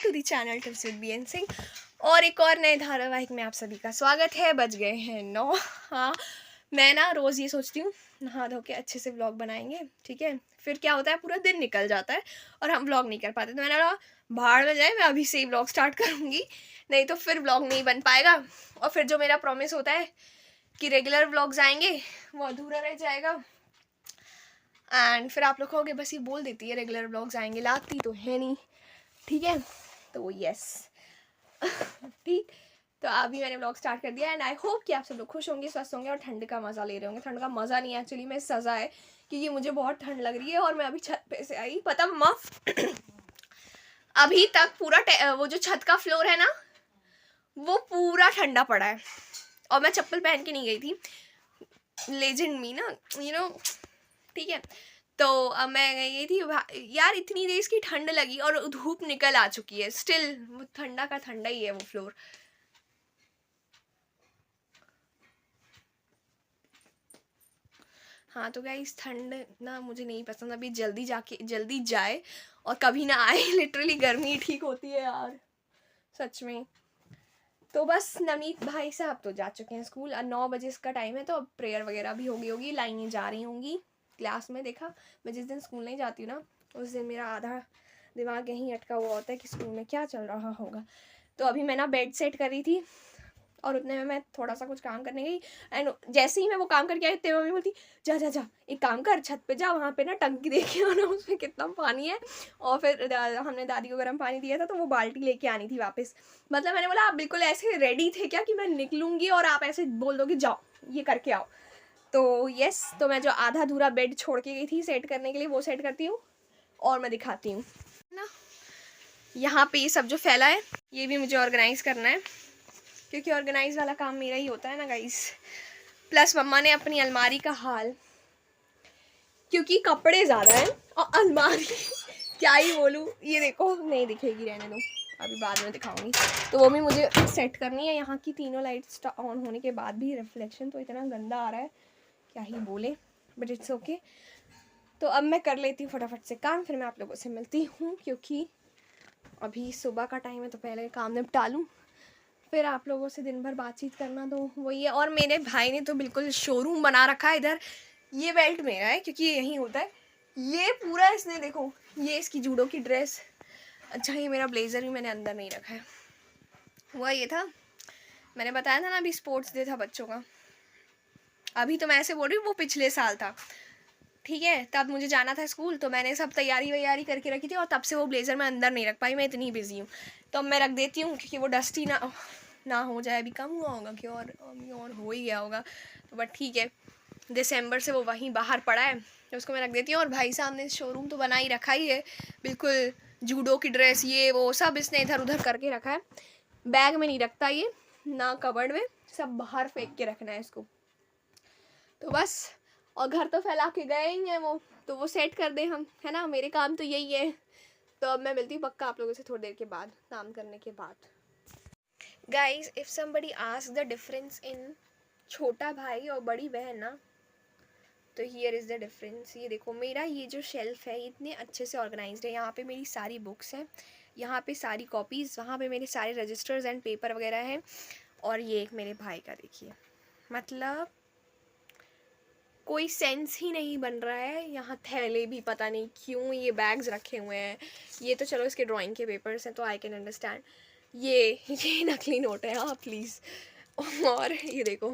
To the channel tips with BN Singh और एक और नए धारावाहिक में आप सभी का स्वागत है। बज गए हैं 9। हाँ, मैं ना रोज़ ये सोचती हूँ नहा धो के अच्छे से व्लॉग बनाएंगे, ठीक है। फिर क्या होता है, पूरा दिन निकल जाता है और हम व्लॉग नहीं कर पाते। तो मैंने कहा भाड़ में जाए, मैं अभी से ही व्लॉग स्टार्ट करूँगी, नहीं तो फिर व्लॉग नहीं बन पाएगा और फिर जो मेरा प्रॉमिस होता है कि रेगुलर व्लॉग्स आएंगे वो अधूरा रह जाएगा। एंड फिर आप लोग कहोगे बस ये बोल देती है रेगुलर व्लॉग्स आएंगे, लाती तो है नहीं, ठीक है। तो यस ठीक, तो अभी मैंने व्लॉग स्टार्ट कर दिया एंड आई होप कि आप सब लोग खुश होंगे, स्वस्थ होंगे और ठंड का मज़ा ले रहे होंगे। ठंड का मज़ा नहीं, एक्चुअली में सज़ा है, क्योंकि मुझे बहुत ठंड लग रही है और मैं अभी छत पे से आई, पता मम्मा अभी तक पूरा वो जो छत का फ्लोर है ना वो पूरा ठंडा पड़ा है और मैं चप्पल पहन के नहीं गई थी। लेजेंड मी ना, यू नो, ठीक है। तो अब मैं गई थी यार, इतनी देर की ठंड लगी और धूप निकल आ चुकी है, स्टिल वो ठंडा का ठंडा ही है वो फ्लोर। हाँ तो गाइस, ठंड ना मुझे नहीं पसंद, अभी जल्दी जाए और कभी ना आए। लिटरली गर्मी ठीक होती है यार, सच में। तो बस नवनीत भाई साहब तो जा चुके हैं स्कूल, 9 बजे इसका टाइम है, तो अब प्रेयर वगैरह भी हो गई होगी, लाइनें जा रही होंगी क्लास में। देखा, मैं जिस दिन स्कूल नहीं जाती हूँ ना उस दिन मेरा आधा दिमाग यहीं अटका हुआ होता है कि स्कूल में क्या चल रहा होगा। तो अभी मैं ना बेड सेट कर रही थी और उतने में मैं थोड़ा सा कुछ काम करने गई एंड जैसे ही मैं वो काम करके आई तो मम्मी बोलती जा जा जा, एक काम कर, छत पे जा, वहाँ पे ना टंकी देखी हो ना उसमें कितना पानी है। और फिर हमने दादी को गर्म पानी दिया था तो वो बाल्टी लेके आनी थी वापस। मतलब मैंने बोला आप बिल्कुल ऐसे रेडी थे क्या कि मैं निकलूँगी और आप ऐसे बोल दोगे जाओ ये करके आओ। तो यस, तो मैं जो आधा अधूरा बेड छोड़ के गई थी सेट करने के लिए वो सेट करती हूँ और मैं दिखाती हूँ ना। यहाँ पे ये सब जो फैला है ये भी मुझे ऑर्गेनाइज करना है, क्योंकि ऑर्गेनाइज वाला काम मेरा ही होता है ना गाइस। प्लस मम्मा ने अपनी अलमारी का हाल, क्योंकि कपड़े ज़्यादा हैं और अलमारी क्या ही बोलूँ, ये देखो नहीं दिखेगी, रहने दो, अभी बाद में दिखाऊंगी। तो वो भी मुझे सेट करनी है। यहाँ की तीनों लाइट्स ऑन होने के बाद भी रिफ्लेक्शन तो इतना गंदा आ रहा है, क्या ही बोले, बट इट्स ओके। तो अब मैं कर लेती हूँ फटाफट से काम, फिर मैं आप लोगों से मिलती हूँ, क्योंकि अभी सुबह का टाइम है तो पहले काम निपटा लूँ, फिर आप लोगों से दिन भर बातचीत करना तो वही है। और मेरे भाई ने तो बिल्कुल शोरूम बना रखा है इधर। ये बेल्ट मेरा है क्योंकि यही होता है, ये पूरा इसने देखो, ये इसकी जूडो की ड्रेस। अच्छा, ये मेरा ब्लेज़र भी मैंने अंदर नहीं रखा है, हुआ ये था, मैंने बताया था ना अभी स्पोर्ट्स डे था बच्चों का। अभी तो मैं ऐसे बोल रही हूँ, वो पिछले साल था, ठीक है। तब मुझे जाना था स्कूल तो मैंने सब तैयारी करके रखी थी और तब से वो ब्लेज़र मैं अंदर नहीं रख पाई, मैं इतनी बिजी हूँ। तो अब मैं रख देती हूँ क्योंकि वो डस्टी ना हो जाए। अभी कम हुआ होगा कि और हो ही गया होगा, तो बट ठीक है, दिसंबर से वो वहीं बाहर पड़ा है तो उसको मैं रख देती हूँ। और भाई साहब ने शोरूम तो बना ही रखा ही है, बिल्कुल जूडो की ड्रेस ये वो सब इसने इधर उधर करके रखा है। बैग में नहीं रखता ये, ना कबर्ड में, सब बाहर फेंक के रखना है इसको। तो बस, और घर तो फैला के गए ही हैं वो, तो वो सेट कर दें हम, है ना, मेरे काम तो यही है। तो अब मैं मिलती हूँ पक्का आप लोगों से थोड़ी देर के बाद, काम करने के बाद। Guys, if somebody ask the difference in छोटा भाई और बड़ी बहन ना, तो हियर इज़ द डिफरेंस। ये देखो मेरा ये जो शेल्फ है इतने अच्छे से ऑर्गेनाइज्ड है, यहाँ पे मेरी सारी बुक्स हैं, यहाँ पे सारी कॉपीज़, वहाँ पे मेरे सारे रजिस्टर्स एंड पेपर वगैरह हैं। और ये एक मेरे भाई का देखिए, मतलब कोई सेंस ही नहीं बन रहा है। यहाँ थैले भी पता नहीं क्यों ये बैग्स रखे हुए हैं। ये तो चलो इसके ड्राइंग के पेपर्स हैं तो आई कैन अंडरस्टैंड। ये नकली नोट है, हाँ प्लीज़। और ये देखो,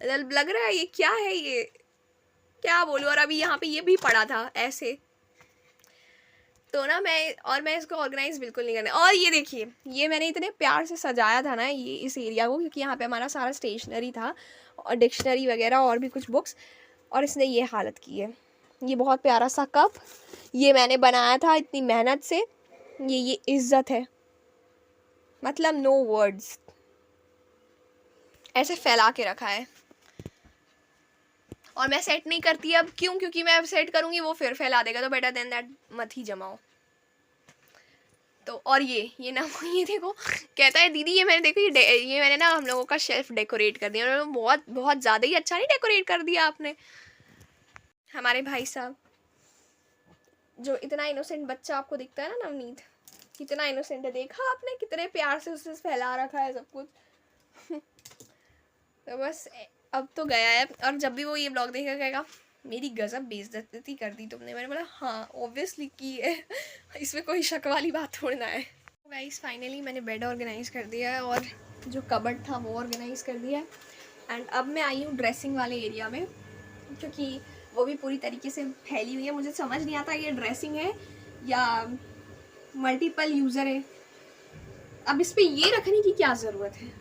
लग रहा है ये क्या है, ये क्या बोलूँ। और अभी यहाँ पे ये भी पड़ा था ऐसे, तो ना मैं इसको ऑर्गेनाइज बिल्कुल नहीं करने। और ये देखिए, ये मैंने इतने प्यार से सजाया था ना ये इस एरिया को, क्योंकि यहाँ पे हमारा सारा स्टेशनरी था और डिक्शनरी वगैरह और भी कुछ बुक्स, और इसने ये हालत की है। ये बहुत प्यारा सा कप, ये मैंने बनाया था इतनी मेहनत से, ये इज्जत है, मतलब नो वर्ड्स, ऐसे फैला के रखा है। और मैं सेट नहीं करती अब, क्यों, क्योंकि मैं अब सेट करूँगी वो फिर फैला देगा, तो बेटर देन दैट मत ही जमाओ। तो और ये ना, ये देखो, कहता है दीदी ये मैंने देखो ये मैंने ना हम लोगों का शेल्फ डेकोरेट कर दिया। और बहुत बहुत ज़्यादा ही अच्छा नहीं डेकोरेट कर दिया आपने। हमारे भाई साहब, जो इतना इनोसेंट बच्चा आपको दिखता है ना नवनीत, कितना इनोसेंट है, देखा आपने कितने प्यार से उससे फैला रखा है सब कुछ। तो बस अब तो गया है, और जब भी वो ये ब्लॉग देखेगा कहेगा मेरी गजब बेइज्जती कर दी तुमने। मैंने बोला हाँ ऑब्वियसली की है, इसमें कोई शक वाली बात थोड़ी ना है। गाइस फाइनली मैंने बेड ऑर्गेनाइज कर दिया है और जो कबर्ड था वो ऑर्गेनाइज कर दिया है। एंड अब मैं आई हूँ ड्रेसिंग वाले एरिया में, क्योंकि वो भी पूरी तरीके से फैली हुई है। मुझे समझ नहीं आता ये ड्रेसिंग है या मल्टीपल यूज़र है। अब इस पर ये रखने की क्या ज़रूरत है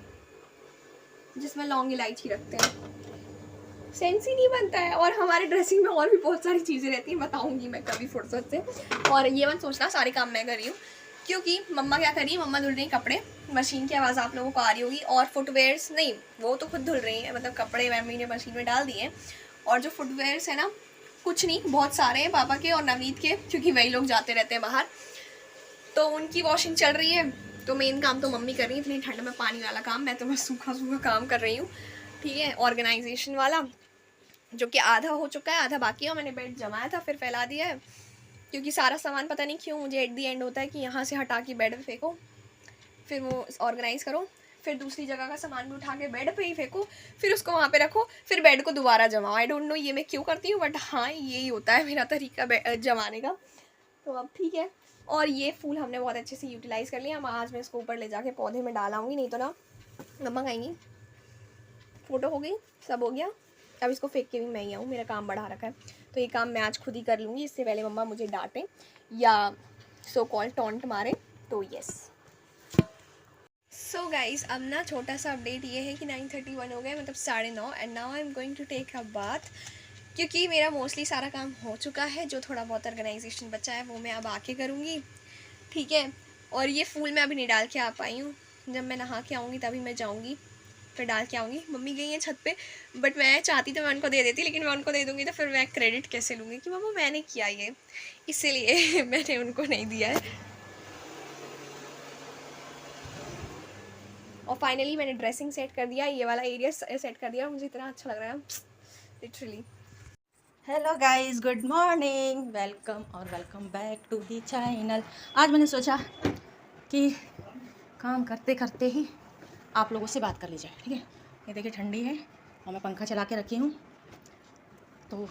जिसमें लौंग इलायची रखते हैं, सेंस ही नहीं बनता है। और हमारे ड्रेसिंग में और भी बहुत सारी चीज़ें रहती हैं, बताऊंगी मैं कभी फुर्सत से। और ये मत सोचना सारे काम मैं कर रही हूँ, क्योंकि मम्मा क्या कर रही है, मम्मा धुल रही कपड़े, मशीन की आवाज़ आप लोगों को आ रही होगी। और फुटवेयर्स नहीं, वो तो खुद धुल रही है, मतलब कपड़े मम्मी ने मशीन में डाल दिए। और जो फुटवेयर्स है ना, कुछ नहीं बहुत सारे हैं पापा के और नवीद के, क्योंकि वही लोग जाते रहते हैं बाहर, तो उनकी वॉशिंग चल रही है। तो मेन काम तो मम्मी कर रही है इतनी ठंड में, पानी वाला काम। मैं तो बस सूखा सूखा काम कर रही हूँ, ठीक है। ऑर्गेनाइजेशन वाला जो कि आधा हो चुका है, आधा बाकी है। मैंने बेड जमाया था फिर फैला दिया है, क्योंकि सारा सामान पता नहीं क्यों मुझे एट दी एंड होता है कि यहाँ से हटा के बेड पे फेंको, फिर वो ऑर्गेनाइज़ करो, फिर दूसरी जगह का सामान भी उठा के बेड पे ही फेंको, फिर उसको वहाँ पे रखो, फिर बेड को दोबारा जमाओ। आई डोंट नो ये मैं क्यों करती हूँ, बट हाँ यही होता है मेरा तरीका जमाने का। तो अब ठीक है। और ये फूल हमने बहुत अच्छे से यूटिलाइज़ कर लिया। हम आज मैं इसको ऊपर ले जाके पौधे में डालाऊंगी, नहीं तो ना मम्मा कहेंगी। फ़ोटो हो गई, सब हो गया, अब इसको फेंक के भी मैं ही आऊँ, मेरा काम बढ़ा रखा है। तो ये काम मैं आज खुद ही कर लूँगी, इससे पहले मम्मा मुझे डांटें या सो कॉल टॉन्ट मारे। तो यस। सो गाइज अब ना छोटा सा अपडेट ये है कि 9:31 हो गए, मतलब 9:30, and now I am going to take a bath, क्योंकि मेरा मोस्टली सारा काम हो चुका है। जो थोड़ा बहुत ऑर्गेनाइजेशन बचा है वो मैं अब आके करूँगी, ठीक है। और ये फूल मैं अभी नहीं डाल के आ पाई हूँ, जब मैं नहा के आऊँगी तभी मैं जाऊँगी फिर डाल के आऊँगी। मम्मी गई हैं छत पे, बट मैं चाहती तो मैं उनको दे देती, लेकिन मैं उनको दे दूँगी तो फिर मैं क्रेडिट कैसे लूँगी कि मम्मा मैंने किया ये, इसीलिए मैंने उनको नहीं दिया है। और फाइनली मैंने ड्रेसिंग सेट कर दिया, ये वाला एरिया सेट कर दिया, मुझे इतना अच्छा लग रहा है literally. Hello guys, good morning, welcome back to the channel. आज मैंने सोचा कि काम करते करते ही आप लोगों से बात कर ली जाए, ठीक है। ये देखिए ठंडी है और मैं पंखा चला के रखी हूँ, तो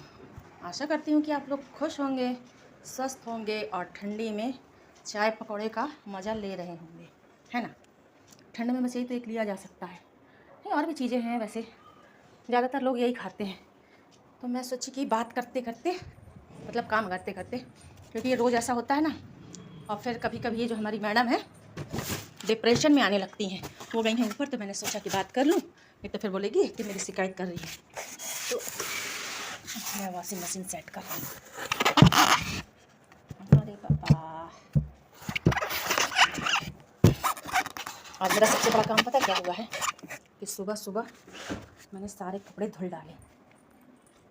आशा करती हूँ कि आप लोग खुश होंगे, स्वस्थ होंगे और ठंडी में चाय पकौड़े का मज़ा ले रहे होंगे, है ना। ठंड में बस यही तो एक लिया जा सकता है, नहीं और भी चीज़ें हैं, वैसे ज़्यादातर लोग यही खाते हैं। तो मैं सोची कि बात करते करते, मतलब काम करते करते, क्योंकि ये रोज़ ऐसा होता है ना। और फिर कभी कभी ये जो हमारी मैडम है डिप्रेशन में आने लगती हैं, वो गई हैं ऊपर, तो मैंने सोचा कि बात कर लूँ, नहीं तो फिर बोलेगी कि मेरी शिकायत कर रही है। तो मैं वॉशिंग मशीन सेट कर रही हूँ। अरे पापा, आज मेरा सबसे बड़ा काम पता क्या हुआ है कि सुबह सुबह मैंने सारे कपड़े धुल डाले।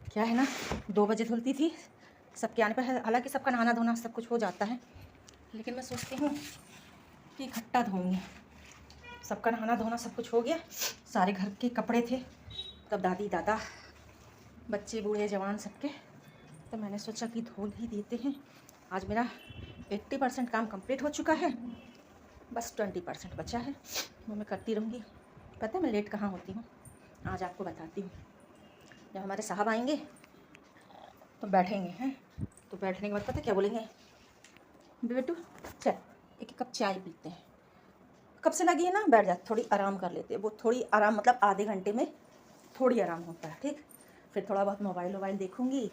क्या है ना, 2 बजे धुलती थी सबके आने पर, हालांकि सबका नहाना धोना सब कुछ हो जाता है, लेकिन मैं सोचती हूँ कि इकट्ठा धोऊंगी। सबका नहाना धोना सब कुछ हो गया, सारे घर के कपड़े थे, तब दादी दादा बच्चे बूढ़े जवान सबके, तो मैंने सोचा कि धो ही देते हैं। आज मेरा 80% काम कंप्लीट हो चुका है, बस 20% बचा है, वो मैं करती रहूँगी। पता है मैं लेट कहाँ होती हूँ, आज आपको बताती हूँ। जब हमारे साहब आएंगे तो बैठेंगे, हैं, तो बैठने के बाद पता क्या बोलेंगे, बेटू चल एक कप चाय पीते हैं। कब से लगी है ना, बैठ जाते, थोड़ी आराम कर लेते हैं। वो थोड़ी आराम मतलब आधे घंटे में थोड़ी आराम होता है, ठीक। फिर थोड़ा बहुत मोबाइल देखूँगी,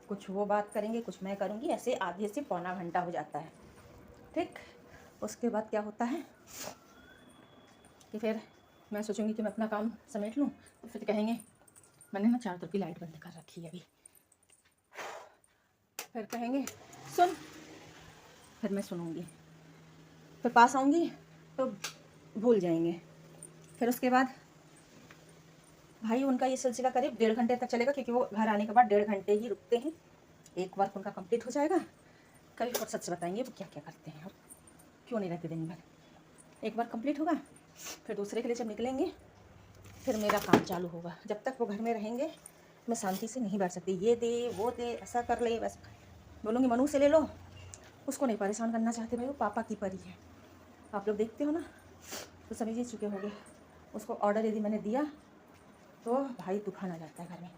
कुछ वो बात करेंगे, कुछ मैं करूँगी, ऐसे आधे से पौना घंटा हो जाता है, ठीक। उसके बाद क्या होता है कि फिर मैं सोचूंगी कि मैं अपना काम समेट लूँ, तो फिर कहेंगे मैंने ना चारों तरफ की लाइट बंद कर रखी है अभी, फिर कहेंगे सुन, फिर मैं सुनूंगी, फिर पास आऊँगी तो भूल जाएंगे। फिर उसके बाद भाई उनका ये सिलसिला करीब 1.5 घंटे तक चलेगा, क्योंकि वो घर आने के बाद 1.5 घंटे ही रुकते हैं। एक बार उनका कंप्लीट हो जाएगा, कभी फुर्सत से बताएंगे वो क्या क्या करते हैं और क्यों नहीं रहते दिन भर। एक बार कंप्लीट होगा, फिर दूसरे के लिए जब निकलेंगे फिर मेरा काम चालू होगा। जब तक वो घर में रहेंगे मैं शांति से नहीं बैठ सकती, ये दे वो दे, ऐसा कर ले, बस बोलूँगी मनु से ले लो, उसको नहीं परेशान करना चाहते भाई, वो पापा की परी है, आप लोग देखते हो ना तो समझ ही चुके होंगे। उसको ऑर्डर यदि मैंने दिया तो भाई तूफान आ जाता है घर में।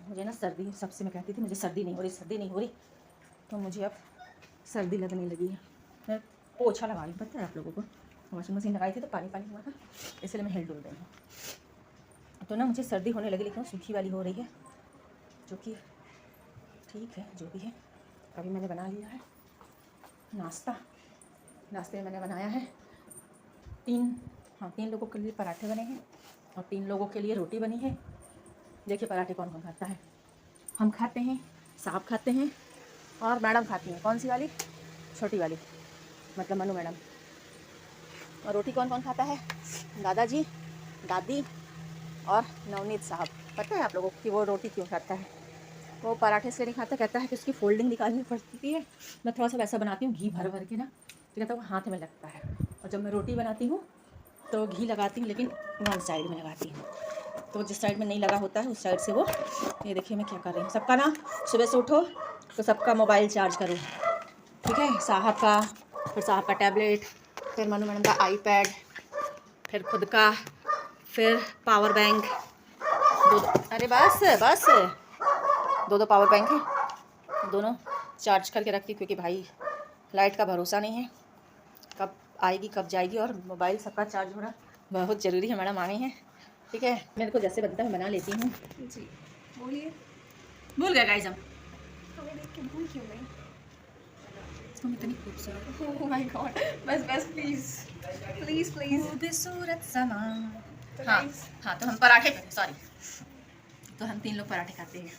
मुझे ना सर्दी, सबसे मैं कहती थी मुझे सर्दी नहीं हो रही, सर्दी नहीं हो रही, तो मुझे अब सर्दी लगने लगी है। मैं पोछा लगा रही हूँ, पता है आप लोगों को। वॉशिंग मशीन लगाई थी तो पानी पानी हुआ था, इसलिए मैं हिल डुल रही हूँ। तो ना मुझे सर्दी होने लगी, लेकिन सूखी वाली हो रही है, जो कि ठीक है जो भी है। अभी मैंने बना लिया है नाश्ता। नाश्ते में मैंने बनाया है 3 लोगों के लिए पराठे बने हैं और 3 लोगों के लिए रोटी बनी है। देखिए पराठे कौन कौन खाता है। हम खाते हैं, साहब खाते हैं और मैडम खाती हैं। कौन सी वाली? छोटी वाली, मतलब मनु मैडम। और रोटी कौन कौन खाता है? दादाजी, दादी और नवनीत साहब। पता है आप लोगों को कि वो रोटी क्यों खाता है? वो पराठे से नहीं खाता, कहता है कि उसकी फोल्डिंग निकालनी पड़ती है। मैं थोड़ा सा वैसा बनाती हूँ घी भर भर के ना, तो कहता है वो हाथ में लगता है। और जब मैं रोटी बनाती हूँ तो घी लगाती हूँ, लेकिन वन साइड में लगाती हूँ, तो जिस साइड में नहीं लगा होता है उस साइड से वो। ये देखिए मैं क्या कर रही हूँ। सबका ना सुबह से उठो तो सबका मोबाइल चार्ज करो, ठीक है। साहब का, फिर साहब का टैबलेट, फिर मनु मैडम का आईपैड, फिर खुद का, फिर पावर बैंक। अरे बस बस, 2 पावर बैंक है, दोनों चार्ज करके रखती, क्योंकि भाई लाइट का भरोसा नहीं है, कब आएगी कब जाएगी। और मोबाइल सबका चार्ज होना बहुत ज़रूरी है। मैडम आए हैं, ठीक है। मेरे को जैसे बनता है मैं बना लेती हूँ। जी बोलिए। भूल गया गाइस हम। हमें देख के भूल क्यों गई? तुम इतनी खूबसूरत, ओह माय गॉड, बस बस प्लीज प्लीज प्लीज। खूबसूरत समा। तो हाँ guys, हाँ, तो हम पराठे, सॉरी, तो हम 3 लोग पराठे खाते हैं।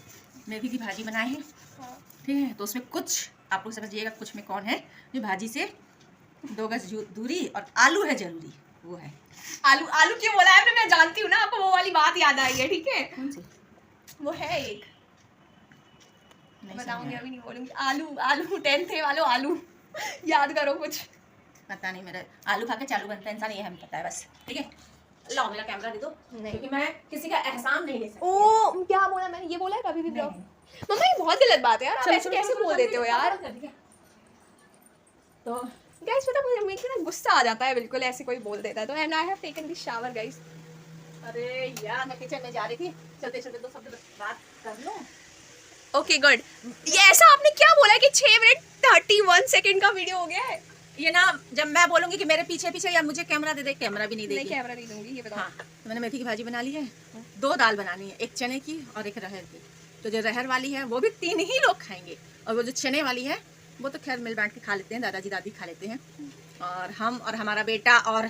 मेथी की भाजी बनाए हैं, हाँ, ठीक है। तो उसमें कुछ आप लोग समझिएगा, कुछ में कौन है जो भाजी से 2 गज दूरी, और आलू है जरूरी, वो है। आलू आलू क्यों बोला है आपने? मैं जानती हूँ ना, आपको वो वाली बात याद आई है, ठीक है। कौन सी? वो है एक, नहीं बताऊंगी, समझ अभी नहीं बोलूंगी। आलू आलू 10th वालों, आलू याद करो कुछ। पता नहीं, मेरा आलू खा के चालू बनता है इंसान, ये हमें पता है बस, ठीक है। लाओ मेरा कैमरा दे दो, क्योंकि मैं किसी का एहसान नहीं ले सकती। ओ क्या बोला मैंने? ये बोला है कभी भी नहीं, ब्लॉग? नहीं। मम्मा ये बहुत गलत बात है यार, आप चलो, ऐसे चलो, कैसे चलो, बोल चलो, देते हो यार? तो गाइस पता मुझे मुझे ना गुस्सा आ जाता है बिल्कुल ऐसे कोई बोल देता है तो। And I have taken this shower guys. अरे यार, मैं किचन में जा रही थी, चलते चलते 2 शब्द बात कर लो। Okay good. ये ऐसा आपने क्या बोला कि 6 मिनट 31 सेकंड का वीडियो हो गया है? ये ना, जब मैं बोलूंगी कि मेरे पीछे पीछे या मुझे कैमरा दे दे, कैमरा भी नहीं नहीं देगी। कैमरा नहीं दूंगी, ये बताओ। हाँ, तो मैंने मेथी की भाजी बना ली है। 2 दाल बनानी है, एक चने की और एक रहर की। तो जो रहर वाली है वो भी 3 ही लोग खाएंगे, और वो जो चने वाली है वो तो खैर मिल बांट के खा लेते हैं, दादाजी दादी खा लेते हैं, और हम और हमारा बेटा और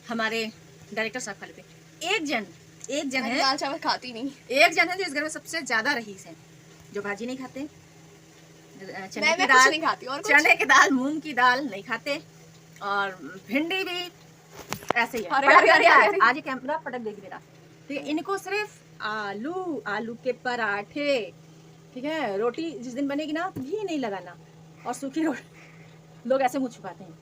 हमारे डायरेक्टर साहब खा लेते हैं। एक जन मैं है, दाल चावल खाती नहीं। एक जन है जो इस घर में सबसे ज्यादा रईस है, जो भाजी नहीं खाते, चने की मैं कुछ दाल नहीं खाती। और कुछ? चने की दाल, मूंग की दाल नहीं खाते, और भिंडी भी ऐसे ही है। अरे, पटक अरे, देगी अरे, अरे। आज ये कैमरा पटक देगी मेरा, ठीक है। इनको सिर्फ आलू के पराठे, ठीक है। रोटी जिस दिन बनेगी ना तो घी नहीं लगाना, और सूखी रोटी। लोग ऐसे मुंह छुपाते हैं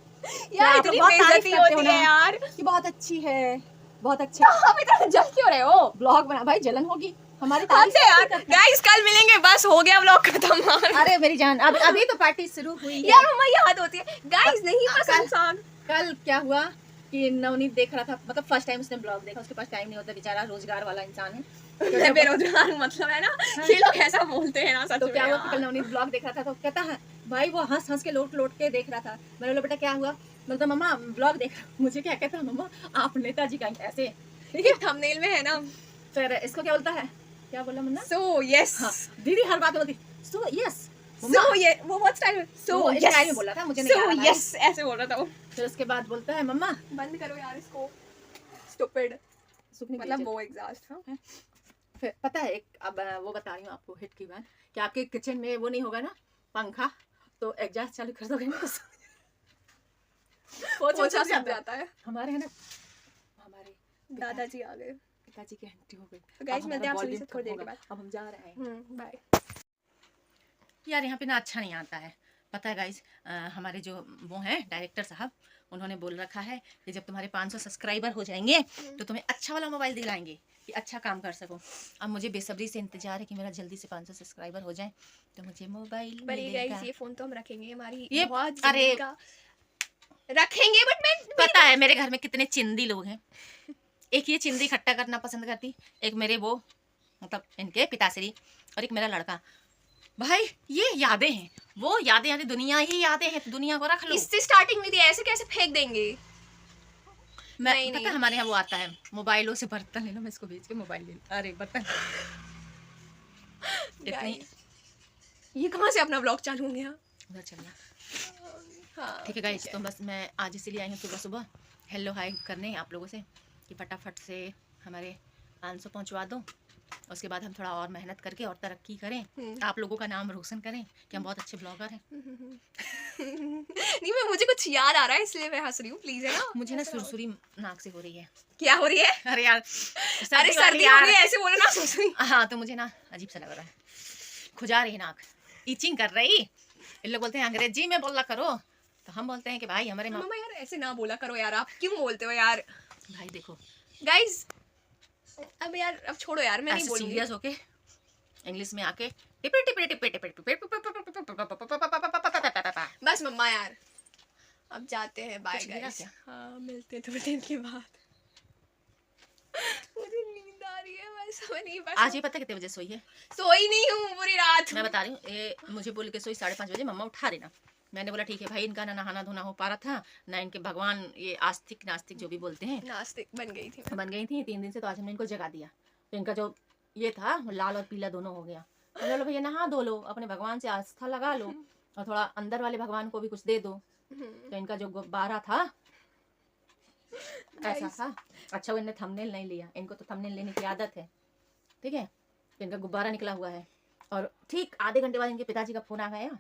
यार आप इतनी लोग बहुत तारीफ बेइज्जती करते हो होती ना है यार। कि बहुत अच्छी है, बहुत अच्छी। आप इतना जल क्यों रहे हो? ब्लॉग बना, भाई जलन होगी हमारी हद तारीफ है यार। करते हैं। गाइस कल मिलेंगे, बस हो गया व्लॉग खत्म। अरे मेरी जान, अभी तो पार्टी शुरू हुई है यार मम्मा ये हद होती है। गाइस नहीं कल- पसंद सॉन्ग। कल क्या हुआ कि नवनीत देख रहा था, मतलब फर्स्ट टाइम उसने ब्लॉग देखा, उसके पास टाइम नहीं होता, बेचारा रोजगार वाला इंसान है। तो मैं बेरोजगार हूँ, मतलब है ना, ये लोग ऐसा बोलते हैं ना सच तो में क्या हुआ कि यार। कल नवनीत ब्लॉग देख रहा था, तो कहता है भाई वो हंस हंस के लोट लोट के देख रहा था। मैंने बोला बेटा क्या हुआ? बोलता मम्मा ब्लॉग देख रहा। मुझे क्या कहता है, मम्मा आप नेताजी का ऐसे, ठीक है। थंबनेल में है ना। फिर इसको क्या बोलता है, क्या बोला मुन्ना? So yes. हाँ, दीदी हर बात में बोलती सो यस। सो ये वो बहुत स्टाइल में सो वो इस यस स्टाइल में बोला था, मुझे नहीं आ सो रहा था। यस ऐसे बोल रहा था वो। फिर उसके बाद बोलता है मम्मा बंद करो यार इसको, स्टूपिड। सुखनी मतलब वो एग्जॉस्ट। हाँ फिर पता है एक, अब वो बता रही हूँ आपको हिट की बात, कि आपके किचन में वो नहीं होगा ना पंखा, तो एग्जॉस्ट चालू कर दोगे ना तो पोछा सूख सूख जाता है। हमारे है ना, हमारे दादाजी आ गए। पिताजी की एंट्री हो गई। तो गाइस अब मिलते हैं हमारा आपसे volume थोड़ी देर कम के होगा। बाद। अब हम जा रहे हैं। बाय। यार यहाँ पे ना अच्छा नहीं आता है, पता है गाइज। हमारे जो वो हैं डायरेक्टर साहब, उन्होंने बोल रखा है कि जब तुम्हारे 500 सब्सक्राइबर हो जाएंगे तो तुम्हें अच्छा वाला मोबाइल दिलाएंगे कि अच्छा काम कर सको। अब मुझे बेसब्री से इंतजार है कि मेरा जल्दी से 500 सब्सक्राइबर हो जाए तो मुझे मोबाइल बट ये मिलेगा। गाइस ये फोन तो हम रखेंगे, हमारी ये बहुत अरे जिंदगी का रखेंगे बट मैं पता है मेरे घर में कितने चिंदी लोग हैं। एक ये चिंदी इकट्ठा करना पसंद करती, एक मेरे वो मतलब इनके पिताश्री, और एक मेरा लड़का। भाई ये यादें हैं, वो यादें यादें दुनिया ही यादें हैं, तो दुनिया को रख लो। इससे स्टार्टिंग में थी, ऐसे कैसे फेंक देंगे? मैं नहीं, पता नहीं। हमारे यहाँ वो आता है मोबाइलों से बर्तन लेना, मैं इसको भेज के मोबाइल ले, अरे बर्तन इतनी Guys, ये कहाँ से अपना ब्लॉग चालू हो गया? उधर चलना। हाँ, ठीक है गाइस, तो बस मैं आज इसीलिए आई हूँ सुबह सुबह हेलो हाय करने आप लोगों से कि फटाफट से हमारे 500 पहुँचवा दो, उसके बाद हम थोड़ा और मेहनत करके और तरक्की करें, आप लोगों का नाम रोशन करें कि हम बहुत अच्छे ब्लॉगर हैं। नहीं, मैं मुझे कुछ याद आ रहा है इसलिए मैं हंस रही हूँ, प्लीज है ना। मुझे ना सुरसुरी नाक से हो रही है। क्या हो रही है? अरे यार अरे सर्दी हो रही है, ऐसे बोले ना सुरसुरी। हाँ, तो मुझे ना अजीब सा लग रहा है, खुजा रही नाक, ईचिंग कर रही। इन लोग बोलते हैं अंग्रेजी में बोला करो, तो हम बोलते हैं कि भाई हमारे मम्मा यार ऐसे ना बोला करो यार, आप क्यों बोलते हो यार? भाई देखो गाइस अब यार अब छोड़ो यार, मैं नहीं ऐसे बोलूंगी। सीरियस होके इंग्लिश में आके टिपे टिपे टिपे टिपे टिपे बस मम्मा यार अब जाते हैं, बाय कुछ गिरा गाइस। क्या? हाँ मिलते हैं थोड़ी देर के बाद। मुझे नींद आ रही है, मैं सो नहीं पा आज ये पता कितने बजे सोई है? सोई नहीं हूँ पूरी रात। मैं बता रही हूँ, ये मुझे बोल के सोई 5:30 बजे, मम्मा उठा रही ना। मैंने बोला ठीक है भाई, इनका ना नहाना धोना हो पा रहा था ना, इनके भगवान ये आस्तिक नास्तिक जो भी बोलते हैं नास्तिक बन गई थी मैं। बन गई थी 3 दिन से, तो आज हमने इनको जगा दिया। तो इनका जो ये था लाल और पीला दोनों हो गया। चलो भैया नहा धो लो, अपने भगवान से आस्था लगा लो, और थोड़ा अंदर वाले भगवान को भी कुछ दे दो। तो इनका जो गुब्बारा था ऐसा था। अच्छा वो इनने थंबनेल नहीं लिया, इनको तो थंबनेल लेने की आदत है, ठीक है। तो इनका गुब्बारा निकला हुआ है, और ठीक आधे घंटे बाद इनके पिताजी का फोन आ गया।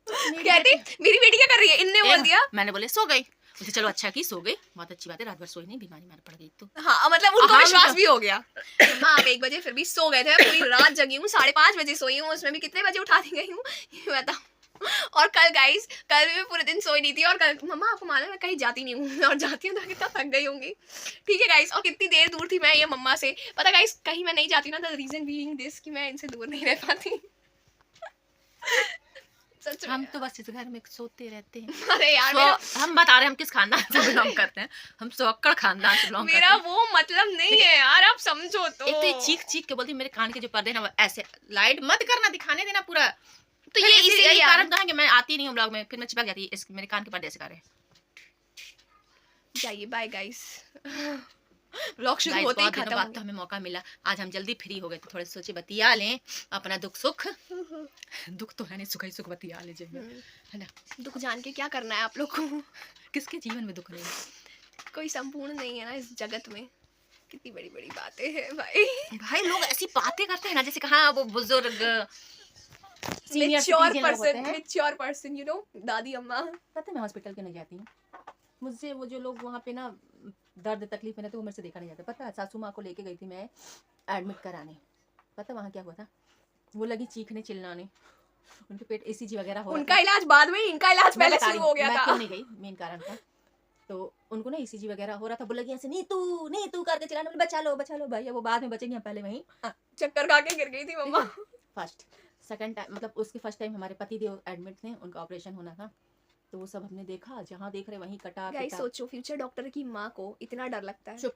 कहती मेरी बेटी क्या कर रही है, इनने बोल दिया। मैंने बोले सो गई, मुझे चलो अच्छा की सो गई, बहुत अच्छी बात है, रात भर सोई नहीं, बीमारी मार पड़ गई तो। हाँ मतलब उनको हाँ, विश्वास मतलब- भी हो गया। हाँ आप 1 बजे फिर भी सो गए थे, पूरी रात जगी हूँ, 5:30 बजे सोई हूँ, उसमें भी कितने बजे उठा दी गई हूँ ये बताओ। और कल गाइस, कल भी मैं पूरे दिन सोई नहीं थी, और कल मम्मा आपको मालूम है मैं कहीं जाती नहीं हूँ, और जाती हूँ तो कितना थक गई होंगी, ठीक है गाइस। और कितनी देर दूर थी मैं ये मम्मा से, पता गाइस कहीं मैं नहीं जाती ना, द रीजन बीइंग दिस कि मैं इनसे दूर नहीं रह पाती। सच में हम तो बस इस घर में सोते रहते हैं। अरे यार मेरा, हम बता रहे हैं हम किस खानदान से बिलोंग करते हैं, हम सोक्कड़ खानदान से बिलोंग करते मेरा हैं। वो मतलब नहीं है यार, आप समझो तो। एक तो ये चीख चीख के बोलती है, मेरे कान के जो पर्दे ना वो ऐसे लाइट मत करना, दिखाने देना पूरा। तो फिर ये इसी इसीलिए यही यार। कारण कहा कि मैं आती नहीं हूँ ब्लॉग में, फिर मैं चिपक जाती है, इस मेरे कान के पर्दे ऐसे कर रहे हैं। जाइए बाय गाइस। व्लॉग शुरू Guys, होते ही बहुत दिनों खत्म बाद हो तो हमें मौका मिला, आज हम जल्दी फ्री हो गए, तो थोड़े सोचे बतिया लें अपना दुख सुख। दुख तो है नहीं, सुख ही सुख बतिया ले जाए, है ना। दुख जान के क्या करना है आप लोग को? किसके जीवन में दुख नहीं है? कोई संपूर्ण नहीं है ना इस जगत में। कितनी बड़ी बड़ी बातें हैं भाई। भाई लोग ऐसी बातें करते हैं ना जैसे कहाँ वो बुजुर्ग senior mature person you know, दादी अम्मा। पता है मैं हॉस्पिटल के नहीं जाती हूँ, मुझसे वो जो लोग वहाँ पे ना दर्द तकलीफ में रहते वो मेरे से देखा नहीं जाता। पता है सासू माँ को लेके गई थी मैं एडमिट कराने, पता वहाँ क्या हुआ था, वो लगी चीखने चिल्लाने, उनके पेट ECG वगैरह हो रहा उनका था। इलाज बाद में, इनका इलाज मैं पहले बता रही शुरू हूँ, हो गया मैं था। क्यों नहीं गई, मेन कारण था। तो उनको ना ECG वगैरह हो रहा था, बोला कि ऐसे नीतू करके चिल्लाने, बोले बचा लो भाई, वो बाद में बचेंगे, हम पहले वहीं। चक्कर खा के गिर गई थी मम्मा। फर्स्ट सेकंड टाइम मतलब उसके फर्स्ट टाइम हमारे पति देव एडमिट थे, उनका ऑपरेशन होना था, तो वो सब हमने देखा, जहाँ देख रहे वहीं कटा गाइस पिटा। सोचो फ्यूचर डॉक्टर की माँ को इतना डर लगता है। चुप,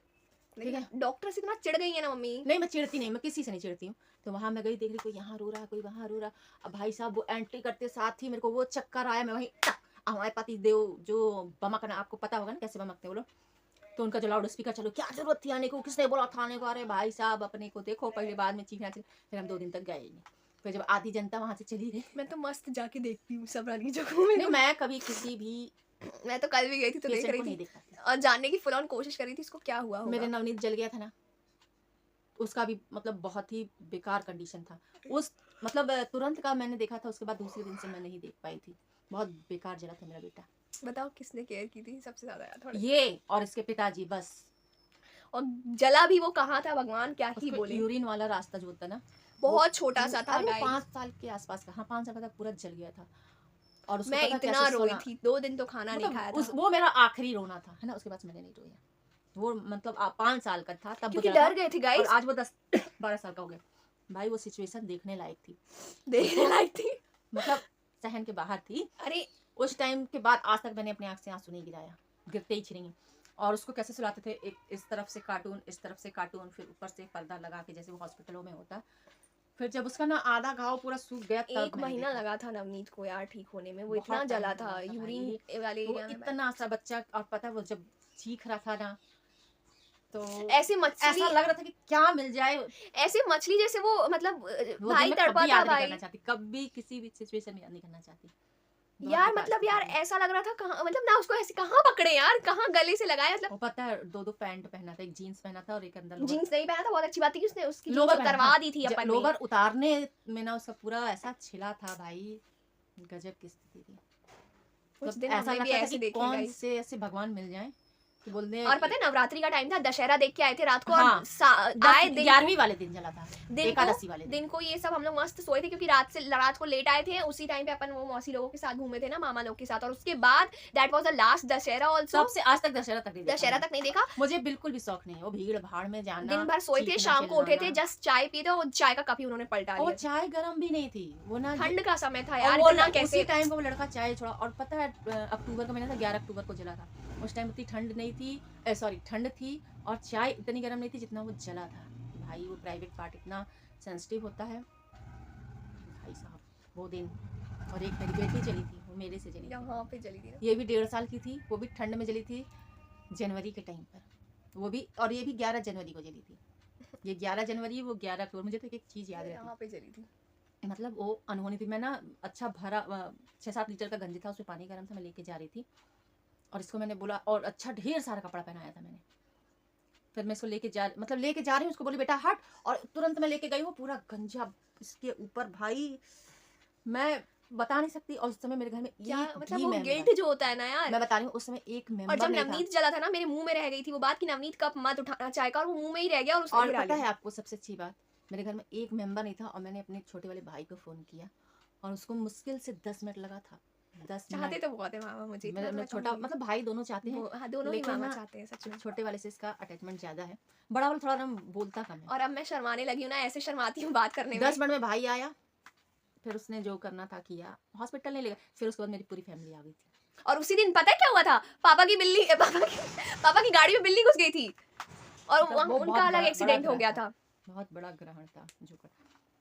ठीक है। डॉक्टर से इतना चिढ़ गई है ना मम्मी। नहीं मैं चिढ़ती नहीं, मैं किसी से नहीं चिढ़ती हूँ। तो वहाँ मैं गई, देख रही कोई यहाँ रो रहा, कोई वहाँ रो रहा। अब भाई साहब वो एंट्री करते साथ ही मेरे को वो चक्कर आया, मैं वहीं हमारे पति देव जो बमकना, आपको पता होगा ना कैसे बमकते वो लोग, तो उनका जो लाउड स्पीकर चलो, क्या जरूरत थी आने को, किसने बोला था आने को, अरे भाई साहब अपने को देखो पहले, बाद में चीखना चल। फिर हम 2 दिन तक गए ही नहीं, फिर जब आधी जनता वहाँ से चली गई। मैं तो मस्त जाके देखती हूँ सब रानी जगहों में। नहीं मैं कभी किसी भी मैं तो कल भी गई थी तो देख पेशेंट रही को नहीं थी, देखता। और जानने की फुल ऑन कोशिश कर रही थी इसको क्या हुआ होगा। मेरे नवनीत जल गया था ना, उसका भी मतलब बहुत ही बेकार कंडीशन था। उस मतलब तुरंत का मैंने देखा था, उसके बाद दूसरे दिन से मैं नहीं देख पाई थी, बहुत बेकार जला था मेरा बेटा। बताओ किसने केयर की थी सबसे ज्यादा यार थोड़ा? ये और इसके पिताजी बस। और जला भी वो कहाँ था भगवान क्या ही बोले। यूरिन वाला रास्ता जो होता ना, बहुत छोटा सा था। 5 साल के आसपास का, हाँ 5 साल का था, पूरा जल गया था। और उसको मैं पता इतना कैसे रोई सोना, थी, 2 दिन तो खाना नहीं मतलब खाया था। वो मेरा आखिरी रोना था, है ना, उसके बाद मैंने नहीं रोया। वो मतलब 5 साल का था तब, क्योंकि डर गए थे और गाइस। आज वो 10-12 साल का हो गया। भाई वो सिचुएशन देखने लायक थी, देखने लायक थी। मतलब सहन के बाहर थी। अरे उस टाइम के बाद आज तक मैंने अपनी आँख से आंसू नहीं गिराया, गिरते ही छिड़ेंगे। और उसको कैसे सुलाते थे, एक इस तरफ से कार्टून, इस तरफ से कार्टून, फिर ऊपर से पर्दा लगा के, जैसे वो हॉस्पिटलों में होता। फिर जब उसका ना आधा घाव पूरा सूख गया तब एक मैंने महीना देखा। लगा था नवनीत को यार ठीक होने में, वो बहुत इतना जला टाइम था लगा यूरिन भाई। वाले वो एरिया में। इतना सा बच्चा, और पता है वो जब चीख रहा था ना, तो ऐसे मछली, ऐसा लग रहा था कि क्या मिल जाए। ऐसे मछली जैसे वो मतलब वो भाई दिन मैं तड़पा कभी था याद नहीं भाई करना चाहती, कभी किसी भी सिचुएशन में याद नहीं करना चाहती। बहुत यार। बेकार मतलब स्थिति यार थी। ऐसा लग रहा था कहाँ, मतलब ना उसको ऐसे कहाँ पकड़े यार, कहाँ गले से लगाए, मतलब वो पता है, दो पैंट पहना था, एक जीन्स पहना था और एक अंदर लोवर। जीन्स नहीं पहना था, बहुत अच्छी बात थी कि उसने उसकी जीन्स लोवर पहना, उतरवा हाँ। दी थी अपन में। लोवर उतारने में ना उसका पूरा ऐसा छिला था भाई, गजब की स्थिति थी। उस तो दिन ऐसा हमने भी लगता था ऐसे कि देखे कौन गाइस। से ऐसे भगवान मिल जाए कि बोल दे। और पता है नवरात्रि का टाइम था, दशहरा देख के आए थे रात को, हाँ, और आए दिन 11वीं वाले दिन जला था, दिन एकादशी वाले को, दिन। दिन को ये सब हम लोग मस्त सोए थे क्योंकि रात को लेट आए थे। उसी टाइम पे अपन वो मौसी लोगों के साथ घूमे थे ना, मामा लोग के साथ। और उसके बाद that was the last Dussehra also. तब से आज तक दशहरा तक नहीं देखा दशहरा मैंने। तक नहीं देखा। मुझे बिल्कुल भी शौक नहीं है वो भीड़ भाड़ में जाना, दिन भर सोए थे, चीखना शाम को उठे थे, चिल्लाना। जस्ट चाय पी थे और चाय का कप ही उन्होंने पलटा और वो लिया। चाय गर्म भी नहीं थी, वो ना ठंड का समय था और यार, वो इतना उसी कैसे। टाइम को वो लड़का चाय छोड़ा। और पता है अक्टूबर का महीना था, 11 अक्टूबर को जला था। उस टाइम उतनी ठंड नहीं थी, सॉरी ठंड थी, और चाय इतनी गर्म नहीं थी जितना वो जला था। भाई वो प्राइवेट पार्ट इतना सेंसिटिव होता है भाई साहब, वो दिन। और एक मेरी बेटी जली थी, वो मेरे से जली थी। यहाँ पे जली थी ना। ये भी 1.5 साल की थी, वो भी ठंड में जली थी, जनवरी के टाइम पर वो भी। और ये भी 11 जनवरी को जली थी। ये 11 जनवरी, वो 11 अक्टूबर। मुझे तो एक चीज़ याद रहती यहाँ पे जली थी। मतलब वो अनहोनी थी। मैं ना अच्छा भरा 6-7 लीटर का गंजी था, उसमें पानी गर्म था, मैं लेके जा रही थी। और इसको मैंने बोला, और अच्छा ढेर सारा कपड़ा पहनाया था मैंने। फिर मैं इसको लेके जा रही हूँ, उसको बोली बेटा हट, और तुरंत मैं लेके गई हूँ पूरा गंजा इसके ऊपर भाई, मैं बता नहीं सकती। और उस समय मेरे घर में क्या एक मतलब भी वो मेंबर, गिल्ट जो होता है ना यार। मैं बता रही हूँ उस समय एक और मेंबर जब नहीं था। नवनीत जला था ना, मेरे मुंह में रह गई थी वो बात कि नवनीत कप मत उठाना चाय का, और वो मुंह में ही रह गया और उसने और गिरा पता लिया। है आपको सबसे अच्छी बात, मेरे घर में एक मेंबर नहीं था, और मैंने अपने छोटे वाले भाई को फ़ोन किया, और उसको मुश्किल से 10 मिनट लगा था। 10 चाहते मिनट। तो बहुत है मामा मुझे, इतना मेरा तो मैं छोटा कहूंगी। मतलब भाई दोनों चाहते हैं, हाँ, दोनों ही लेकिन मामा ना चाहते हैं सच में। छोटे वाले से इसका अटैचमेंट ज़्यादा है, बड़ा वाला थोड़ा ना बोलता कम है। और अब मैं शर्माने लगी हूँ ना, ऐसे शर्माती हूँ बात करने में। 10 मिनट में भाई आया, फिर उसने जो करना था किया, हॉस्पिटल नहीं ले गया। फिर उसके बाद मेरी पूरी फैमिली आ गई थी। और उसी दिन पता है क्या हुआ था, पापा की गाड़ी में बिल्ली घुस गई थी, और मतलब वो उनका बहुत अलग बड़ा एक्सीडेंट हो ग्रहण गया था। बहुत बड़ा ग्रहण था जो कर,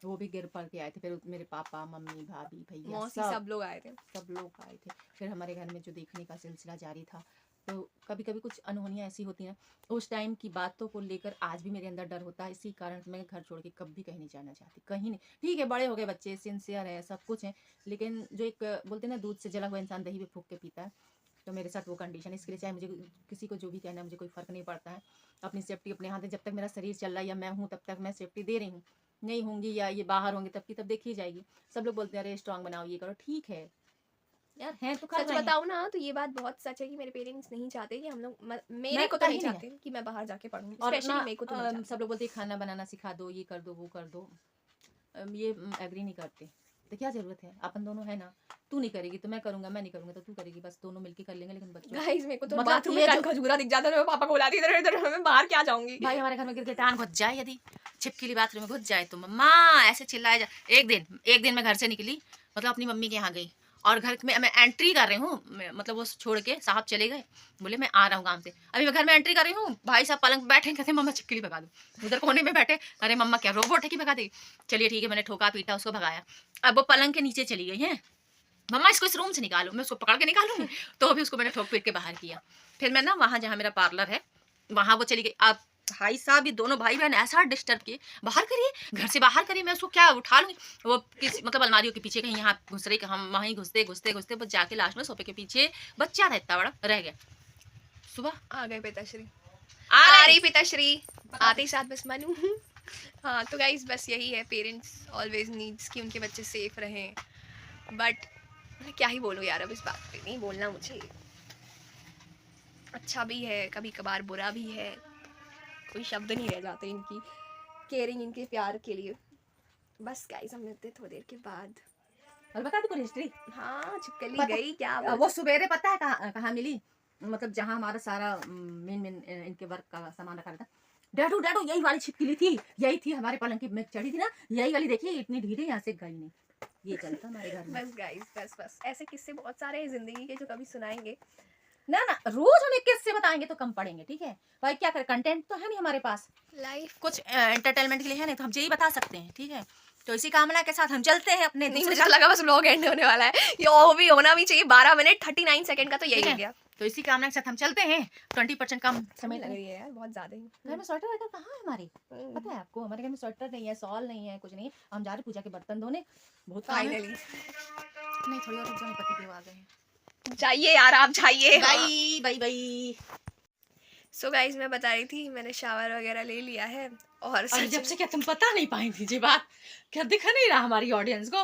वो भी गिर पड़ के आए थे। फिर मेरे पापा मम्मी भाभी भैया मौसी सब लोग आए थे। सब लोग आए थे। फिर हमारे घर में जो देखने का सिलसिला जारी था। तो कभी कभी कुछ अनहोनियाँ ऐसी होती हैं, उस टाइम की बातों को लेकर आज भी मेरे अंदर डर होता है। इसी कारण से मैं घर छोड़ के कभी कहीं नहीं जाना चाहती, कहीं नहीं। ठीक है बड़े हो गए बच्चे, सिंसियर है, सब कुछ है, लेकिन जो एक बोलते हैं ना दूध से जला हुआ इंसान दही भी फूंक के पीता है, तो मेरे साथ वो कंडीशन है। इसके लिए चाहे मुझे किसी को जो भी कहना है, मुझे कोई फ़र्क नहीं पड़ता है। अपनी सेफ्टी अपने हाथ है। जब तक मेरा शरीर चल रहा है या मैं हूँ, तब तक मैं सेफ्टी दे रही हूँ। नहीं होंगी या ये बाहर होंगे तब की तब देखी जाएगी। सब लोग बोलते हैं अरे स्ट्रांग बनाओ, ये करो, ठीक है यार, हैं तो कर सच रहे हैं। बताऊं ना तो ये बात बहुत सच है कि मेरे पेरेंट्स नहीं चाहते कि हम लोग मेरे मैं को तो नहीं कहीं नहीं चाहते कि मैं बाहर जाके पढूं, और स्पेशली ना मेरे को तो नहीं चाहते। सब लोग बोलते हैं खाना बनाना सिखा दो, ये कर दो वो कर दो। ये एग्री नहीं करते। तो क्या जरूरत है, अपन दोनों है ना, तू नहीं करेगी तो मैं करूंगा, मैं नहीं करूंगा तो तू करेगी, बस दोनों मिलके कर लेंगे। लेकिन बच्चों गाइस मेरे को तो मतलब बाथरूम ये में जो- कन खजूरा दिख जाता है, मैं पापा को बुलाती इधर इधर, मैं बाहर क्या जाऊंगी। भाई हमारे घर में गिर के टांग घुस जाए, यदि छिपकली बाथरूम में घुस जाए तो मम्मा ऐसे चिल्लाए जा। एक दिन मैं घर से निकली, मतलब अपनी मम्मी के यहाँ गई, और घर में मैं एंट्री कर रही हूँ, मतलब वो छोड़ के साहब चले गए, बोले मैं आ रहा हूँ काम से। अभी मैं घर में एंट्री कर रही हूँ, भाई साहब पलंग पे बैठे, कहते मम्मा छिपकली भगा दो। उधर कोने में बैठे, अरे मम्मा क्या रोबोट है कि भगा देगी। चलिए ठीक है, मैंने ठोका पीटा उसको भगाया। अब वो पलंग के नीचे चली गई है, मम्मा इसको इस रूम से निकालो, मैं उसको पकड़ के निकालूंगी। तो अभी उसको मैंने ठोक पीट के बाहर किया। फिर मैं ना वहाँ जहाँ मेरा पार्लर है वहाँ वो चली गई। अब भाई साहब ये दोनों भाई बहन ऐसा डिस्टर्ब किए, बाहर करिए, घर से बाहर करिए, मैं उसको क्या उठा लूँगी। वो किसी मतलब अलमारियों के पीछे कहीं यहाँ घुस रही, हम वहीं घुसते घुसते घुसते बस जाके लास्ट में सोफे के पीछे बच्चा था इतना बड़ा रह गया। सुबह आ गए पिताश्री, आ आ रही रही पिताश्री, आते ही साथ बस मनू। हाँ तो गाइस बस यही है, पेरेंट्स ऑलवेज नीड्स कि उनके बच्चे सेफ रहें। बट मैं क्या ही बोलूँ यार, अब इस बात पे नहीं बोलना मुझे। अच्छा भी है कभी कभार, बुरा भी है, कोई शब्द नहीं रह जाते इनकी केयरिंग, इनके प्यार के लिए। बस गाइस हम मिलते हैं थोड़ी देर के बाद। और बता दी पूरी हिस्ट्री। हाँ छिपकली पता- गई क्या वो सवेरे पता है कहाँ मिली, मतलब जहाँ हमारा सारा मेन इनके वर्क का सामान रखा था। डैडू डैडू यही वाली छिपकली थी, यही थी हमारे पलंग की, मैं चढ़ी थी ना, यही वाली देखिए इतनी ढीली, यहाँ से गई नहीं। ये चलता हमारे घर में। बस गाइस, बस ऐसे किस्से बहुत सारे हैं जिंदगी के जो कभी सुनाएंगे। ना ना, रोज हम एक किस्से बताएंगे तो कम पड़ेंगे, ठीक है भाई, क्या करें, कंटेंट तो है नहीं हमारे पास, लाइफ कुछ एंटरटेनमेंट के लिए है नहीं, तो हम यही बता सकते हैं, ठीक है। तो इसी कामना के साथ हम चलते हैं अपने नहीं, दूसरे मुझे तो लगा बस व्लॉग एंड होने वाला है, ये ओ भी होना भी चाहिए। 12 मिनट 39 सेकंड का तो यही ठीक हो है। गया। तो इसी कामना के साथ हम चलते हैं। 20% कम समय समय लग रही है यार, बहुत ज्यादा ही। घर में स्वेटर वेटर कहाँ है हमारी, पता है आपको, हमारे घर में स्वेटर नहीं है, सॉल नहीं है, कुछ नहीं है। हम जा रहे पूजा के बर्तन धोने, बहुत काम है। फाइनली नहीं, थोड़ी और रुक जाओ, पति देव आ गए हैं। जाइए यार, आप जाइए। Bye bye bye. So guys, मैं बता रही थी मैंने शावर वगैरह ले लिया है और अरे सच जब से क्या तुम बता नहीं पाई थी, ये बात क्या दिख नहीं रहा हमारी ऑडियंस को,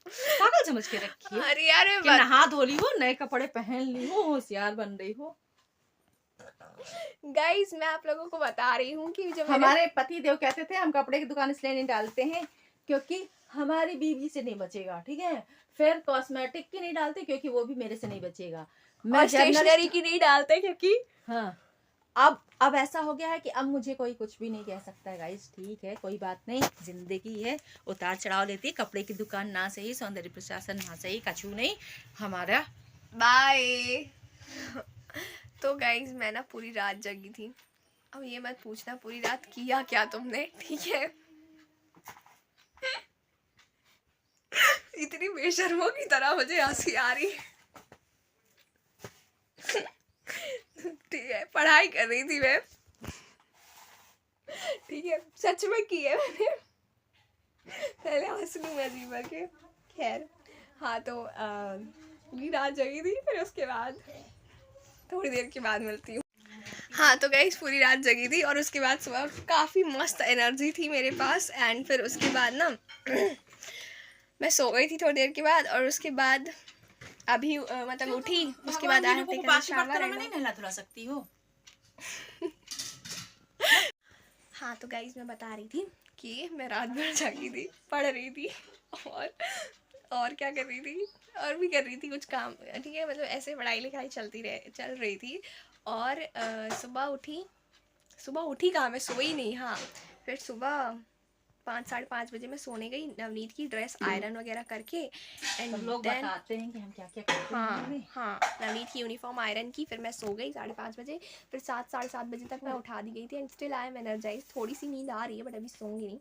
पागल समझ के रखी है अरे यार कि नहा धो ली हो, नए कपड़े पहन ली हो, होशियार बन रही हो। गाइस, मैं आप लोगों को बता रही हूँ कि जब हमारे पति देव कहते थे हम कपड़े की दुकान इसलिए नहीं डालते हैं क्योंकि हमारी बीवी से नहीं बचेगा, ठीक है। फिर कॉस्मेटिक की नहीं डालते क्योंकि वो भी मेरे से नहीं बचेगा। मैं स्टेशनरी की नहीं डालते क्योंकि हाँ, अब ऐसा हो गया है कि अब मुझे कोई कुछ भी नहीं कह सकता है गाइस, ठीक है, कोई बात नहीं, जिंदगी है, उतार चढ़ाव लेती है। कपड़े की दुकान ना सही, सौंदर्य प्रशासन ना सही, कछू नहीं हमारा। बाय। तो गाइस, मैं ना पूरी रात जगी थी। अब ये मत पूछना पूरी रात किया क्या तुमने, ठीक है। इतनी बेशर्मों की तरह मुझे हंसी आ रही। ठीक है, पढ़ाई कर रही थी मैं, ठीक है, सच में की है मैंने। पहले हंस लूँ मैं जी भर के। खैर, हाँ, तो पूरी रात जगी थी, फिर उसके बाद थोड़ी देर के बाद मिलती हूँ। हाँ, तो गाइस, पूरी रात जगी थी और उसके बाद सुबह काफ़ी मस्त एनर्जी थी मेरे पास। एंड फिर उसके बाद ना मैं सो गई थी थोड़ी देर के बाद, और उसके बाद अभी मतलब उठी, उसके बाद नहीं नहला धुला सकती हो। हाँ, तो गाइस, मैं बता रही थी कि मैं रात भर जागी थी, पढ़ रही थी और क्या कर रही थी, और भी कर रही थी कुछ काम, ठीक है, मतलब ऐसे पढ़ाई लिखाई चल रही थी। और सुबह उठी कहाँ, मैं सोई नहीं। हाँ, फिर सुबह 5-5:30 बजे मैं सोने गई, नवनीत की ड्रेस आयरन वगैरह करके। एंड लोग बताते हैं कि हम क्या क्या करते हैं। हाँ, नवनीत की यूनिफॉर्म आयरन की, फिर मैं सो गई 5:30 बजे। फिर 7-7:30 बजे तक मैं उठा दी गई थी। And still I am energize, थोड़ी सी नींद आ रही है बट अभी सोऊंगी नहीं।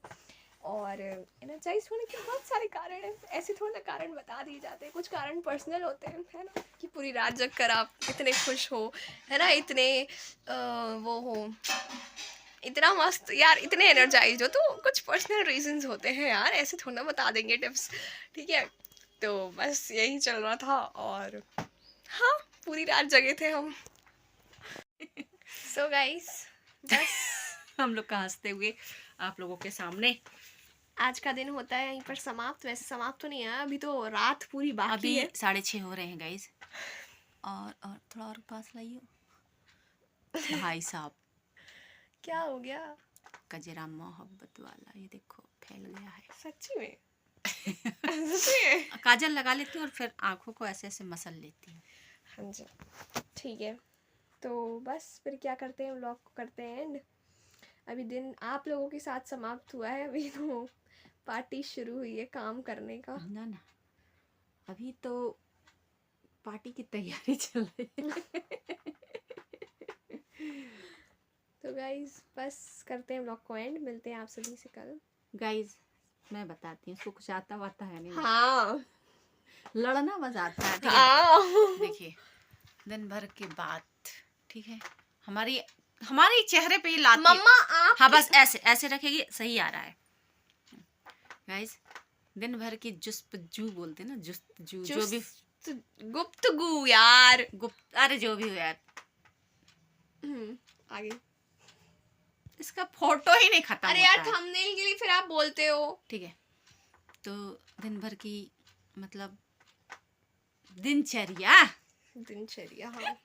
और एनर्जाइज होने के बहुत सारे कारण हैं, ऐसे थोड़ा ना कारण बता दिए जाते हैं, कुछ कारण पर्सनल होते हैं, है ना, कि पूरी रात जग कर आप इतने खुश हो, है ना, इतने वो हो, इतना मस्त यार, इतने एनर्जाइज हो, तो कुछ पर्सनल रीजंस होते हैं यार, ऐसे थोड़ा ना बता देंगे टिप्स, ठीक है। तो बस यही चल रहा था, और हाँ, पूरी रात जगे थे हम। सो गाइस, बस हम लोग का हंसते हुए आप लोगों के सामने आज का दिन होता है यहीं पर समाप्त। वैसे समाप्त तो नहीं है, अभी तो रात पूरी बाकी अभी है। 6:30 हो रहे हैं गाइस। और थोड़ा और पास लाइए भाई साहब, क्या हो गया? कजरा मोहब्बत वाला, ये देखो फैल गया है। सच्ची में? सच्ची में? काजल लगा लेती हूँ और फिर आंखों को ऐसे ऐसे मसल लेती हूँ। हाँ जी, ठीक है। तो बस फिर क्या करते हैं, व्लॉग को करते हैं एंड। अभी दिन आप लोगों के साथ समाप्त हुआ है, अभी तो पार्टी शुरू हुई है काम करने का। ना ना, अभी तो पार्टी की तैयारी चल रही है। तो गाइज, बस करते हैं व्लॉग को एंड, मिलते हैं आप सभी से कल। गाइज, मैं बताती हूँ, उसको कुछ आता वाता है नहीं। हाँ, लड़ना बस आता है, ठीक है। हाँ। देखिए, दिन भर के बाद, ठीक है, हमारी चेहरे पे ये लाती है। मम्मा आप हाँ, बस ऐसे ऐसे रखेगी, सही आ रहा है गाइस। दिन भर की जुस्तजू बोलते हैं ना, जुस्तजू, जो भी गुप्तगू यार, गुप्त, अरे जो भी हो यार, आगे। इसका फोटो ही नहीं खत्म अरे होता यार, है। थंबनेल के लिए फिर आप बोलते हो, ठीक है। तो दिन भर की मतलब दिनचर्या हाँ,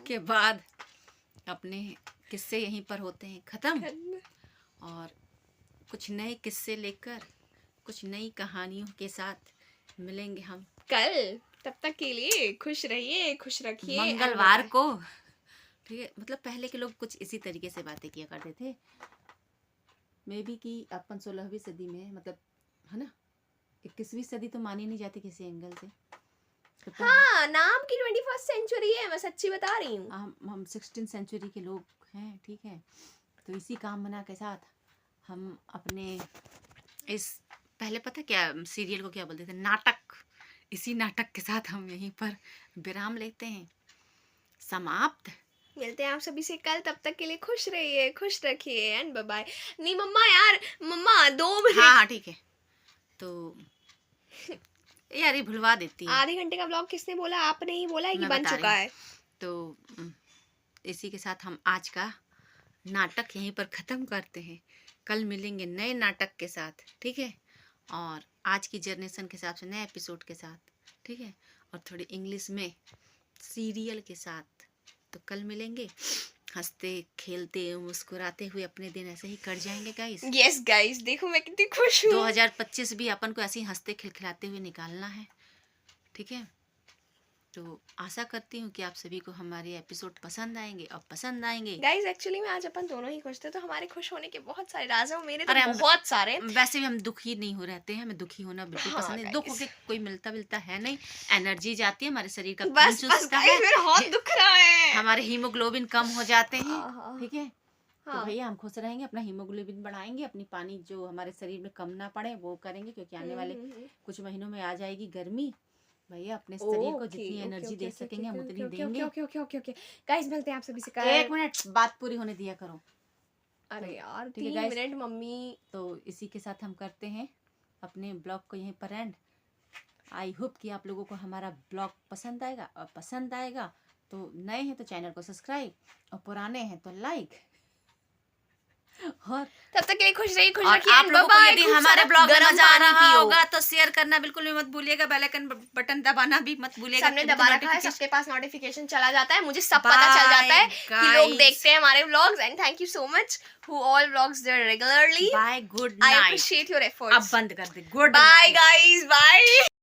के बाद अपने किस्से यहीं पर होते हैं खत्म, और कुछ नए किस्से लेकर कुछ नई कहानियों के साथ मिलेंगे हम कल। तब तक के लिए खुश रहिए, खुश रखिए। मंगलवार को, ठीक है। मतलब पहले के लोग कुछ इसी तरीके से बातें किया करते थे, मे बी कि अपन 16वीं सदी में, मतलब, है ना, 21वीं सदी तो मानी नहीं जाती किसी एंगल से। तो हाँ, नाम की 21st सेंचुरी है, मैं सच्ची बता रही हूँ। हम 16th सेंचुरी के लोग हैं, ठीक है। तो इसी काम बना के साथ हम अपने इस पहले पता क्या सीरियल को क्या बोलते थे, नाटक, इसी नाटक के साथ हम यहीं पर विराम लेते हैं। समाप्त। मिलते हैं आप सभी से कल, तब तक के लिए खुश रहिए, खुश रखिए एंड बाय बाय। नहीं मम्मा यार, मम्मा 2 मिनट। हाँ ठीक है। तो यार ये भुलवा देती है। आधे घंटे का ब्लॉग किसने बोला? आपने ही बोला है कि मैं बन बता चुका रही है। तो इसी के साथ हम आज का नाटक यहीं पर ख़त्म करते हैं। कल मिलेंगे नए नाटक के साथ, ठीक है, और आज की जनरेशन के हिसाब से नए एपिसोड के साथ, ठीक है, और थोड़ी इंग्लिश में सीरियल के साथ। तो कल मिलेंगे, हंसते खेलते मुस्कुराते हुए अपने दिन ऐसे ही कट जाएंगे गाइस। यस गाइस, देखो मैं कितनी खुश हूँ। 2025 भी अपन को ऐसे ही हंसते खिलखिलाते हुए निकालना है, ठीक है। तो आशा करती हूँ कि आप सभी को हमारे एपिसोड पसंद आएंगे, और पसंद आएंगे। गाइस एक्चुअली में आज अपन दोनों ही खुश थे, तो हमारे खुश होने के बहुत सारे राज हैं, और मेरे तो अरे बहुत सारे। वैसे भी हम दुखी नहीं हो रहते हैं, हमें दुखी होना बिल्कुल हाँ, पसंद नहीं। guys। दुख होके कोई मिलता है नहीं, एनर्जी जाती है, हमारे शरीर का खून बस चुसता गाइस, है, मेरा हाथ दुख रहा है। हमारे हीमोग्लोबिन कम हो जाते हैं, हाँ। ठीक है। तो हाँ। भैया हम खुश रहेंगे, अपना हीमोग्लोबिन बढ़ाएंगे, अपनी पानी जो हमारे शरीर में कम ना पड़े वो करेंगे, क्योंकि आने वाले कुछ महीनों में आ जाएगी गर्मी। भैया अपने शरीर को जितनी एनर्जी दे सकेंगे हम उतनी देंगे। ओके गाइस, मिलते हैं आप सभी से कल। 1 मिनट बात पूरी होने दिया करो। अरे यार, ठीक है 3 guys। Minute mummy. तो इसी के साथ हम करते हैं अपने ब्लॉग को यहीं पर एंड। आई होप कि आप लोगों को हमारा ब्लॉग पसंद आएगा, और पसंद आएगा तो नए हैं तो चैनल को सब्सक्राइब, और पुराने हैं तो लाइक। और तब तक के लिए खुश रहिए, खुश और रखिए आप and लोगों को bye-bye। यदि खूब हमारे सारा ब्लॉग में गर्म मजा आ पानी रहा पियो। होगा तो शेयर करना बिल्कुल भी मत भूलिएगा, बेल आइकन बटन दबाना भी मत भूलिएगा। सबने क्योंकि दबा रखा है, notification- सबके पास नोटिफिकेशन चला जाता है, मुझे सब पता चल जाता है कि लोग guys। देखते हैं हमारे vlogs, and thank you so much who all vlogs there regularly. Bye, good I night. Appreciate your अब एफर्ट्स। बंद कर दे। Good bye night. Guys, bye.